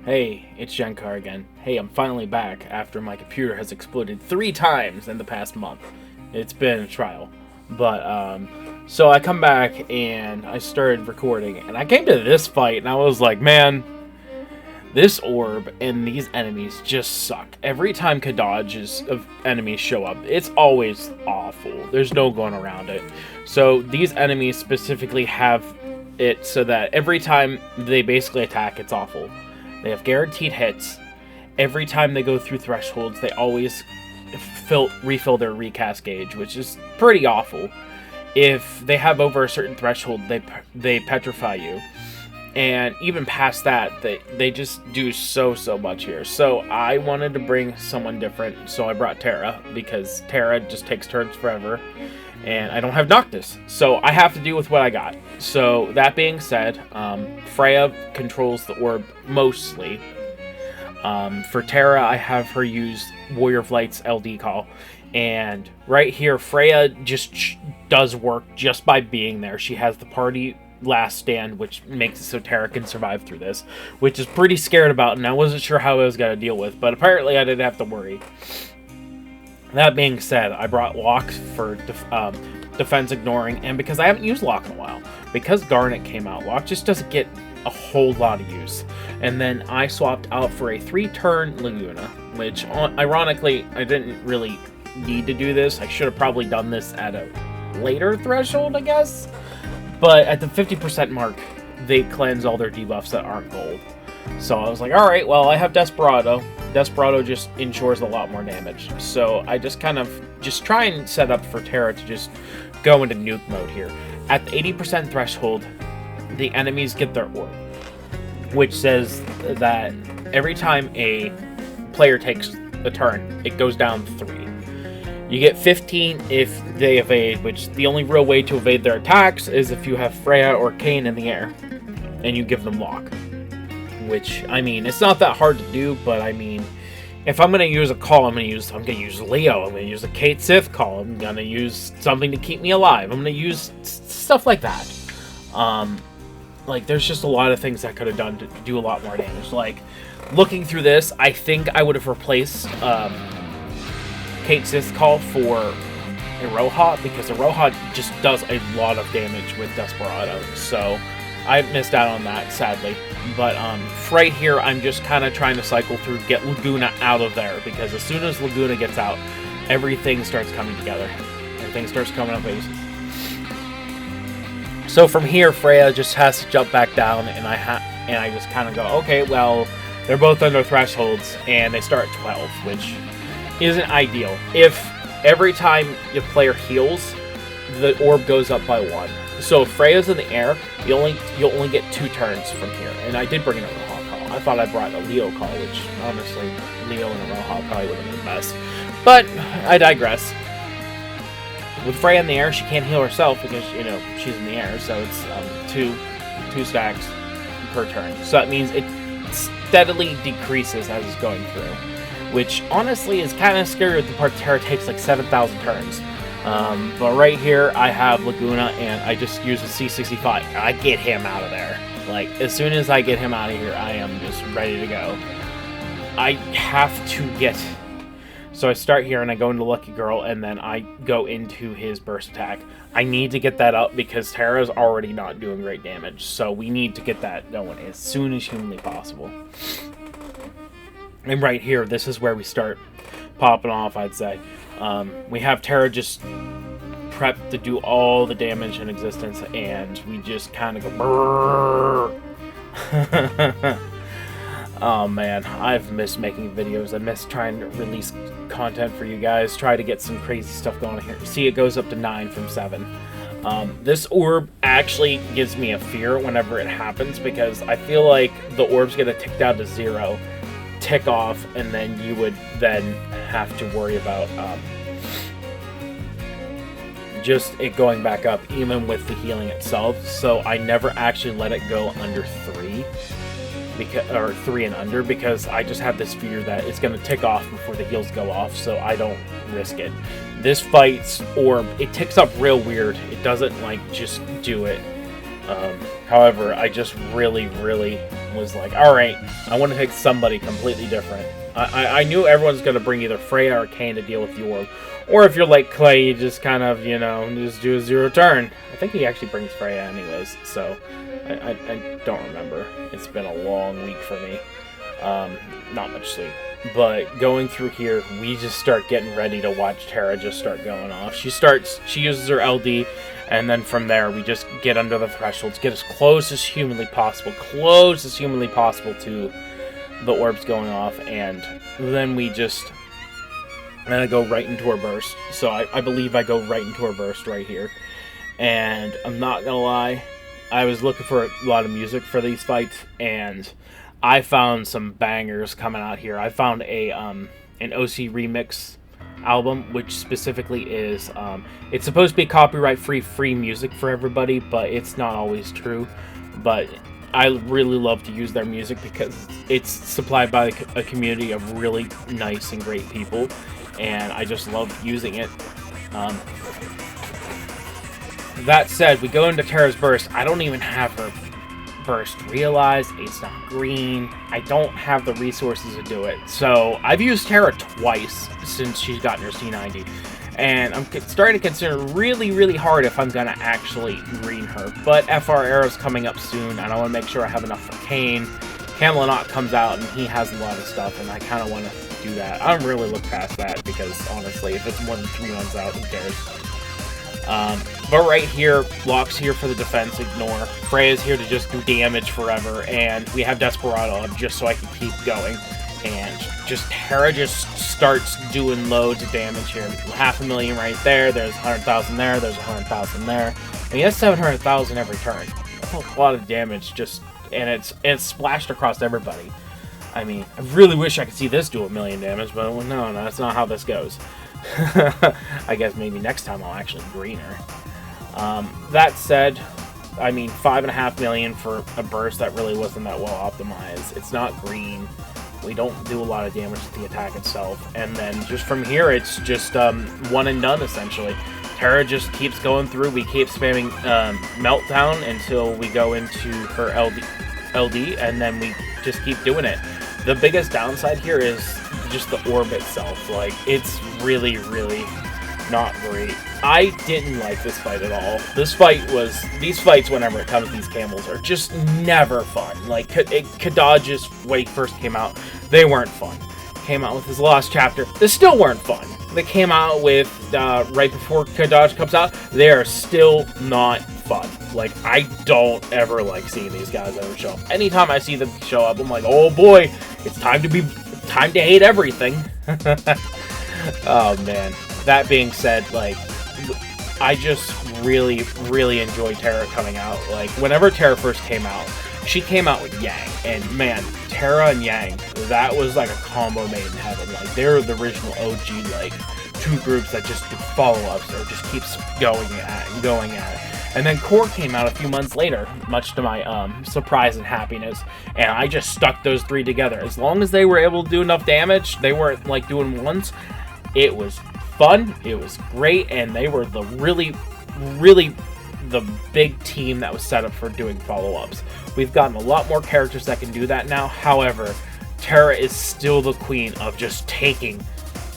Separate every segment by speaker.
Speaker 1: Hey, it's Jenkar again. Hey, I'm finally back after my computer has exploded 3 times in the past month. It's been a trial. But, so I come back and I started recording, and I came to this fight and I was like, man, this orb and these enemies just suck. Every time Kadaj's of enemies show up, it's always awful. There's no going around it. So these enemies specifically have it so that every time they basically attack, it's awful. They have guaranteed hits. Every time they go through thresholds, they always refill their recast gauge, which is pretty awful. If they have over a certain threshold, they petrify you. And even past that, they just do so much here. So I wanted to bring someone different, so I brought Terra, because Terra just takes turns forever. And I don't have Noctis, so I have to deal with what I got. So, that being said, Freya controls the orb mostly. For Terra, I have her use Warrior of Light's LD call. And right here, Freya just does work just by being there. She has the party last stand, which makes it so Terra can survive through this, which is pretty scared about, and I wasn't sure how I was going to deal with, but apparently I didn't have to worry. That being said, I brought Lock for defense ignoring, and because I haven't used Lock in a while, because Garnet came out, Lock just doesn't get a whole lot of use. And then I swapped out for a 3-turn Laguna, which, ironically, I didn't really need to do this. I should have probably done this at a later threshold, I guess. But at the 50% mark, they cleanse all their debuffs that aren't gold. So I was like, alright, well, I have Desperado. Desperado just ensures a lot more damage. So I just kind of try and set up for Terra to just go into nuke mode here. At the 80% threshold, the enemies get their orb, which says that every time a player takes a turn, it goes down 3. You get 15 if they evade, which the only real way to evade their attacks is if you have Freya or Kayn in the air, and you give them Lock. Which, I mean, it's not that hard to do, but I mean, if I'm going to use a call, I'm going to use Leo, I'm going to use a Kate Sith call, I'm going to use something to keep me alive, I'm going to use stuff like that. Like, there's just a lot of things I could have done to do a lot more damage. Like, looking through this, I think I would have replaced Kate Sith call for Iroha, because Iroha just does a lot of damage with Desperado, so I missed out on that, sadly. But right here, I'm just kind of trying to cycle through, get Laguna out of there, because as soon as Laguna gets out, everything starts coming together. Everything starts coming up easy. So from here, Freya just has to jump back down, and I just kind of go, okay, well, they're both under thresholds, and they start at 12, which isn't ideal. If every time your player heals, the orb goes up by 1. So if Freya's in the air, you'll only get 2 turns from here. And I did bring in a Roha call. I thought I brought a Leo call, which honestly, Leo and a Roha probably would have been the best. But I digress. With Freya in the air, she can't heal herself because, you know, she's in the air. So it's 2 stacks per turn. So that means it steadily decreases as it's going through, which honestly is kind of scary with the part Terra takes like 7,000 turns. But right here, I have Laguna, and I just use a C65. I get him out of there. Like, as soon as I get him out of here, I am just ready to go. I have to get... So I start here, and I go into Lucky Girl, and then I go into his burst attack. I need to get that up, because Terra's already not doing great damage. So we need to get that going as soon as humanly possible. And right here, this is where we start popping off, I'd say. We have Terra just prepped to do all the damage in existence, and we just kind of go brrrr. Oh man, I've missed making videos. I miss trying to release content for you guys, try to get some crazy stuff going on here. See, it goes up to 9 from 7. This orb actually gives me a fear whenever it happens, because I feel like the orb's gonna tick down to 0, tick off, and then you would then have to worry about just it going back up, even with the healing itself. So I never actually let it go under 3, or 3 and under, because I just have this fear that it's going to tick off before the heals go off, so I don't risk it. This fight's orb, it ticks up real weird. It doesn't like just do it. However, I just really was like, alright, I want to pick somebody completely different. I knew everyone's going to bring either Freya or Kayn to deal with the orb. Or if you're like Clay, you just kind of, you know, just do a 0 turn. I think he actually brings Freya anyways, so I don't remember. It's been a long week for me. Not much sleep. But going through here, we just start getting ready to watch Terra just start going off. She uses her LD, and then from there, we just get under the thresholds, get as close as humanly possible to the orbs going off, and then we just... And I go right into her burst. So I believe I go right into her burst right here. And I'm not gonna lie, I was looking for a lot of music for these fights, and I found some bangers coming out here. I found an OC remix album, which specifically is, it's supposed to be copyright-free music for everybody, but it's not always true. But I really love to use their music because it's supplied by a community of really nice and great people, and I just love using it. That said, we go into Terra's burst. I don't even have her burst realized. It's not green. I don't have the resources to do it. So I've used Terra twice since she's gotten her C90. And I'm starting to consider really hard if I'm going to actually green her. But FR Arrow's coming up soon, and I want to make sure I have enough for Kayn. Camelot comes out, and he has a lot of stuff, and I kind of want to do that. I don't really look past that, because honestly, if it's more than 3 months out, who cares? But right here, Locke's here for the defense, ignore. Freya's here to just do damage forever, and we have Desperado up just so I can keep going. And just Terra just starts doing loads of damage here. 500,000 right there, there's 100,000 there, there's 100,000 there. And he has 700,000 every turn. That's a lot of damage, just, and it's splashed across everybody. I mean, I really wish I could see this do 1,000,000 damage, but no, that's not how this goes. I guess maybe next time I'll actually green her. That said, I mean, 5.5 million for a burst that really wasn't that well optimized. It's not green. We don't do a lot of damage to the attack itself. And then just from here, it's just one and done, essentially. Terra just keeps going through. We keep spamming Meltdown until we go into her LD, and then we just keep doing it. The biggest downside here is just the orb itself. Like, it's really not great. I didn't like this fight at all. These fights, whenever it comes to these camels, are just never fun. Like, Kadaj's, when he first came out, they weren't fun. Came out with his Lost Chapter, they still weren't fun. They came out with, right before Kadaj comes out, they are still not fun. Like, I don't ever like seeing these guys ever show up. Anytime I see them show up, I'm like, oh boy, it's time to hate everything. Oh man. That being said, like, I just really enjoy Terra coming out. Like, whenever Terra first came out, she came out with Yang, and man, Terra and Yang, that was like a combo made in heaven. Like, they're the original OG, like, 2 groups that just do follow-ups or just keeps going at it. And then Core came out a few months later, much to my surprise and happiness, and I just stuck those 3 together. As long as they were able to do enough damage, they weren't like doing ones. It was fun, it was great, and they were the really the big team that was set up for doing follow-ups. We've gotten a lot more characters that can do that now. However, Terra is still the queen of just taking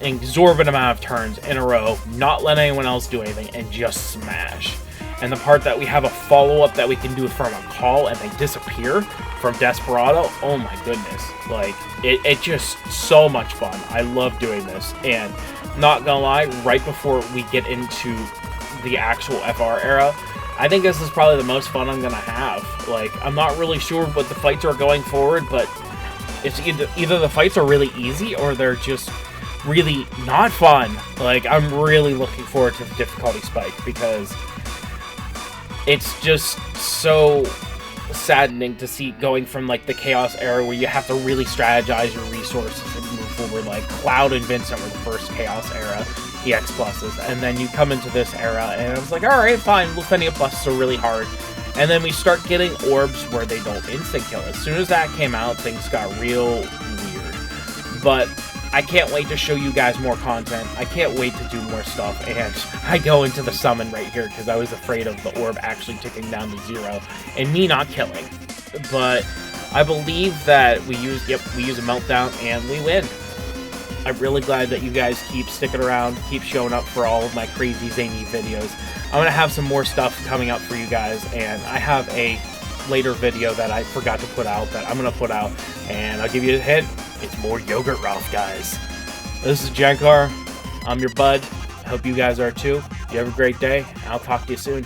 Speaker 1: an exorbitant amount of turns in a row, not letting anyone else do anything, and just smash. And the part that we have a follow-up that we can do from a call and they disappear from Desperado, oh my goodness. Like, it's just so much fun. I love doing this. And not gonna lie, right before we get into the actual FR era, I think this is probably the most fun I'm gonna have. Like, I'm not really sure what the fights are going forward, but it's either the fights are really easy or they're just really not fun. Like, I'm really looking forward to the difficulty spike because it's just so saddening to see going from, like, the Chaos era where you have to really strategize your resources and move forward. Like, Cloud and Vincent were the first Chaos era EX pluses, and then you come into this era, and I was like, alright, fine, Lufenia pluses are really hard. And then we start getting orbs where they don't instant kill. As soon as that came out, things got real weird. But I can't wait to show you guys more content. I can't wait to do more stuff. And I go into the summon right here because I was afraid of the orb actually ticking down to 0 and me not killing. But I believe that we use a meltdown and we win. I'm really glad that you guys keep sticking around, keep showing up for all of my crazy zany videos. I'm going to have some more stuff coming up for you guys, and I have a later video that I forgot to put out that I'm going to put out, and I'll give you a hint. It's more Yogurt Ralph, guys. This is Jenkar. I'm your bud. I hope you guys are too. You have a great day. I'll talk to you soon.